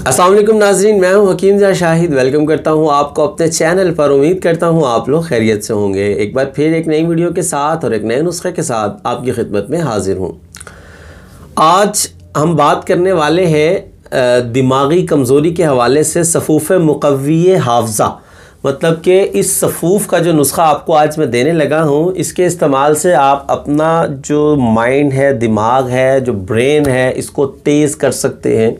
अस्सलाम वालेकुम नाज़रीन, मैं हूं हकीम ज़ा शाहिद। वेलकम करता हूं आपको अपने चैनल पर। उम्मीद करता हूं आप लोग खैरियत से होंगे। एक बार फिर एक नई वीडियो के साथ और एक नए नुस्खे के साथ आपकी खिदमत में हाजिर हूं। आज हम बात करने वाले हैं दिमागी कमज़ोरी के हवाले से सफ़ूफ़ मुक़व्वी हाफ़ज़ा, मतलब कि इस सफ़ूफ़ का जो नुस्खा आपको आज मैं देने लगा हूँ, इसके इस्तेमाल से आप अपना जो माइंड है, दिमाग है, जो ब्रेन है, इसको तेज़ कर सकते हैं।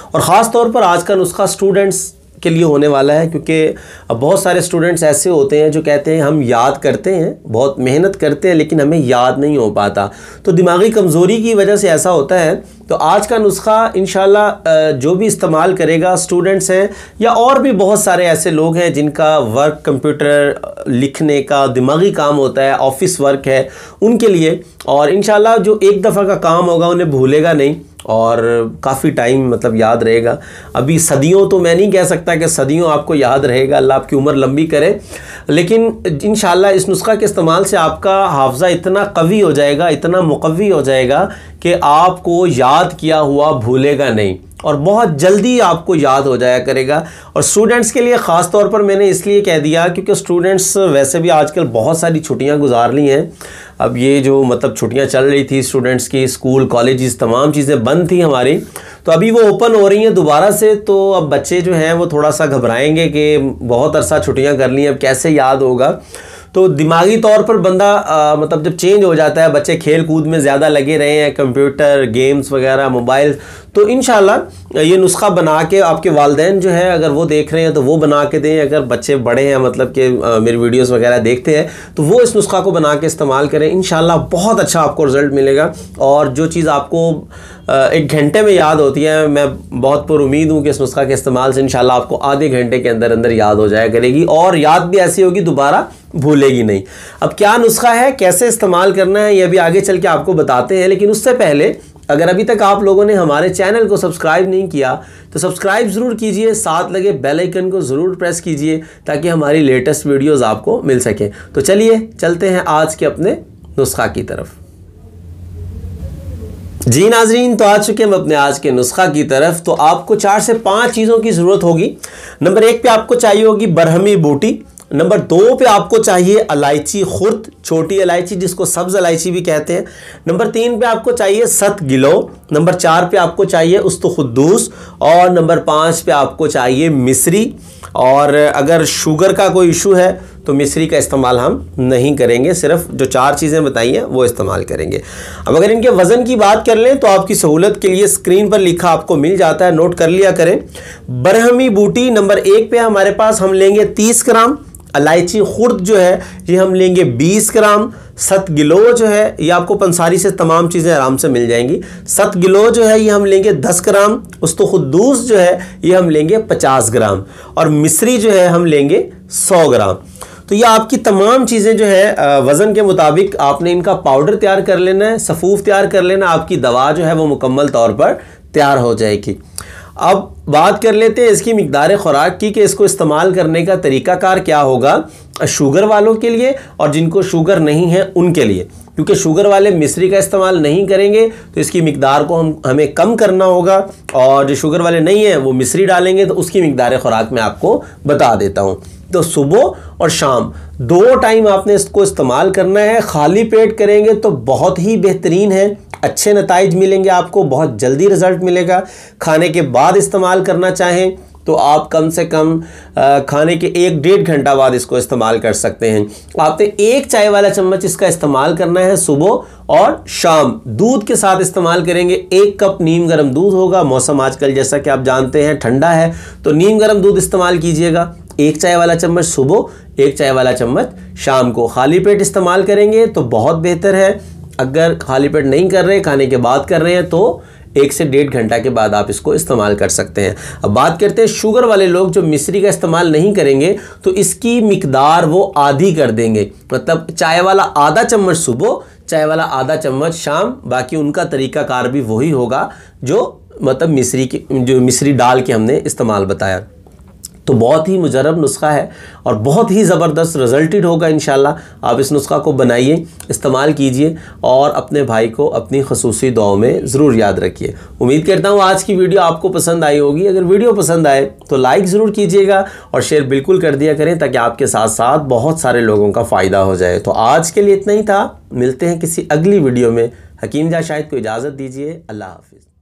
और ख़ास तौर पर आज का नुस्खा स्टूडेंट्स के लिए होने वाला है, क्योंकि बहुत सारे स्टूडेंट्स ऐसे होते हैं जो कहते हैं हम याद करते हैं, बहुत मेहनत करते हैं, लेकिन हमें याद नहीं हो पाता। तो दिमागी कमज़ोरी की वजह से ऐसा होता है। तो आज का नुस्खा इंशाल्लाह जो भी इस्तेमाल करेगा, स्टूडेंट्स हैं या और भी बहुत सारे ऐसे लोग हैं जिनका वर्क कंप्यूटर लिखने का दिमागी काम होता है, ऑफिस वर्क है, उनके लिए। और इंशाल्लाह जो एक दफ़ा का काम होगा उन्हें भूलेगा नहीं और काफ़ी टाइम मतलब याद रहेगा। अभी सदियों तो मैं नहीं कह सकता कि सदियों आपको याद रहेगा, अल्लाह आपकी उम्र लंबी करे, लेकिन इंशाल्लाह इस नुस्खा के इस्तेमाल से आपका हाफ़ज़ा इतना कवी हो जाएगा, इतना मुक़व्वी हो जाएगा कि आपको याद किया हुआ भूलेगा नहीं और बहुत जल्दी आपको याद हो जाया करेगा। और स्टूडेंट्स के लिए ख़ास तौर पर मैंने इसलिए कह दिया क्योंकि स्टूडेंट्स वैसे भी आजकल बहुत सारी छुट्टियां गुजार ली हैं। अब ये जो मतलब छुट्टियां चल रही थी स्टूडेंट्स की, स्कूल कॉलेजेस तमाम चीज़ें बंद थी हमारी, तो अभी वो ओपन हो रही हैं दोबारा से। तो अब बच्चे जो हैं वो थोड़ा सा घबराएंगे कि बहुत अरसा छुट्टियाँ कर ली, अब कैसे याद होगा। तो दिमागी तौर पर बंदा मतलब जब चेंज हो जाता है, बच्चे खेल कूद में ज़्यादा लगे रहे हैं, कंप्यूटर गेम्स वगैरह, मोबाइल, तो इंशाल्लाह ये नुस्खा बना के आपके वालिदैन जो है अगर वो देख रहे हैं तो वो बना के दें। अगर बच्चे बड़े हैं मतलब कि मेरी वीडियोस वगैरह देखते हैं तो वो इस नुस्खा को बना के इस्तेमाल करें। इंशाल्लाह बहुत अच्छा आपको रिज़ल्ट मिलेगा। और जो चीज़ आपको एक घंटे में याद होती है, मैं बहुत पुरुमीद हूँ कि इस नुस्खा के इस्तेमाल से इंशाल्लाह आपको आधे घंटे के अंदर अंदर याद हो जाया करेगी और याद भी ऐसी होगी दोबारा भूलेगी नहीं। अब क्या नुस्खा है, कैसे इस्तेमाल करना है, ये भी आगे चल के आपको बताते हैं। लेकिन उससे पहले अगर अभी तक आप लोगों ने हमारे चैनल को सब्सक्राइब नहीं किया तो सब्सक्राइब ज़रूर कीजिए, साथ लगे बेल आइकन को ज़रूर प्रेस कीजिए ताकि हमारी लेटेस्ट वीडियोज़ आपको मिल सकें। तो चलिए चलते हैं आज के अपने नुस्खा की तरफ। जी नाजरीन, तो आ चुके हम अपने आज के नुस्खा की तरफ। तो आपको 4 से 5 चीज़ों की ज़रूरत होगी। नंबर 1 पे आपको चाहिए होगी बरहमी बूटी। नंबर 2 पे आपको चाहिए इलायची खुर्द, छोटी इलायची जिसको सब्ज़ इलायची भी कहते हैं। नंबर 3 पे आपको चाहिए सत गिलो। नंबर 4 पे आपको चाहिए उस्तुखुद्दूस और नंबर 5 पे आपको चाहिए मिस्री। और अगर शुगर का कोई इशू है तो मिस्री का इस्तेमाल हम नहीं करेंगे, सिर्फ जो 4 चीज़ें बताई हैं वो इस्तेमाल करेंगे। अब अगर इनके वज़न की बात कर लें तो आपकी सहूलत के लिए स्क्रीन पर लिखा आपको मिल जाता है, नोट कर लिया करें। बरहमी बूटी नंबर 1 पे हमारे पास हम लेंगे 30 ग्राम। इलायची खुर्द जो है ये हम लेंगे 20 ग्राम। सत गिलो जो है ये आपको पंसारी से तमाम चीज़ें आराम से मिल जाएंगी। सत गिलो जो है ये हम लेंगे 10 ग्राम। उस्तुखुद्दूस जो है ये हम लेंगे 50 ग्राम और मिस्री जो है हम लेंगे 100 ग्राम। तो ये आपकी तमाम चीज़ें जो है वज़न के मुताबिक आपने इनका पाउडर तैयार कर लेना है, सफ़ूफ तैयार कर लेना, आपकी दवा जो है वो मुकम्मल तौर पर तैयार हो जाएगी। अब बात कर लेते हैं इसकी मिक़दार ख़ुराक की कि इसको इस्तेमाल करने का तरीक़ाकार क्या होगा शुगर वालों के लिए और जिनको शुगर नहीं है उनके लिए। क्योंकि शुगर वाले मिस्री का इस्तेमाल नहीं करेंगे तो इसकी मिक़दार को हमें कम करना होगा, और जो शुगर वाले नहीं हैं वो मिस्री डालेंगे तो उसकी मिक़दार ख़ुराक मैं आपको बता देता हूँ। तो सुबह और शाम 2 टाइम आपने इसको इस्तेमाल करना है। खाली पेट करेंगे तो बहुत ही बेहतरीन है, अच्छे नताइज मिलेंगे आपको, बहुत जल्दी रिज़ल्ट मिलेगा। खाने के बाद इस्तेमाल करना चाहें तो आप कम से कम खाने के 1-1.5 घंटा बाद इसको इस्तेमाल कर सकते हैं। आपने 1 चाय वाला चम्मच इसका इस्तेमाल करना है सुबह और शाम। दूध के साथ इस्तेमाल करेंगे। 1 कप नीम गर्म दूध होगा। मौसम आजकल जैसा कि आप जानते हैं ठंडा है, तो नीम गर्म दूध इस्तेमाल कीजिएगा। 1 चाय वाला चम्मच सुबह, 1 चाय वाला चम्मच शाम को। खाली पेट इस्तेमाल करेंगे तो बहुत बेहतर है। अगर खाली पेट नहीं कर रहे, खाने के बाद कर रहे हैं तो 1 से 1.5 घंटा के बाद आप इसको इस्तेमाल कर सकते हैं। अब बात करते हैं शुगर वाले लोग जो मिस्री का इस्तेमाल नहीं करेंगे तो इसकी मिकदार वो आधी कर देंगे, मतलब चाय वाला आधा चम्मच सुबह, चाय वाला आधा चम्मच शाम। बाकी उनका तरीक़ाकार भी वही होगा जो मतलब मिस्री डाल के हमने इस्तेमाल बताया। तो बहुत ही मुजरब नुस्खा है और बहुत ही ज़बरदस्त रिजल्टेड होगा इंशाल्लाह। आप इस नुस्खा को बनाइए, इस्तेमाल कीजिए और अपने भाई को अपनी ख़ुसूसी दुआओं में ज़रूर याद रखिए। उम्मीद करता हूँ आज की वीडियो आपको पसंद आई होगी। अगर वीडियो पसंद आए तो लाइक ज़रूर कीजिएगा और शेयर बिल्कुल कर दिया करें ताकि आपके साथ साथ बहुत सारे लोगों का फ़ायदा हो जाए। तो आज के लिए इतना ही था, मिलते हैं किसी अगली वीडियो में। हकीम जा शाहिद को इजाज़त दीजिए। अल्लाह हाफिज़।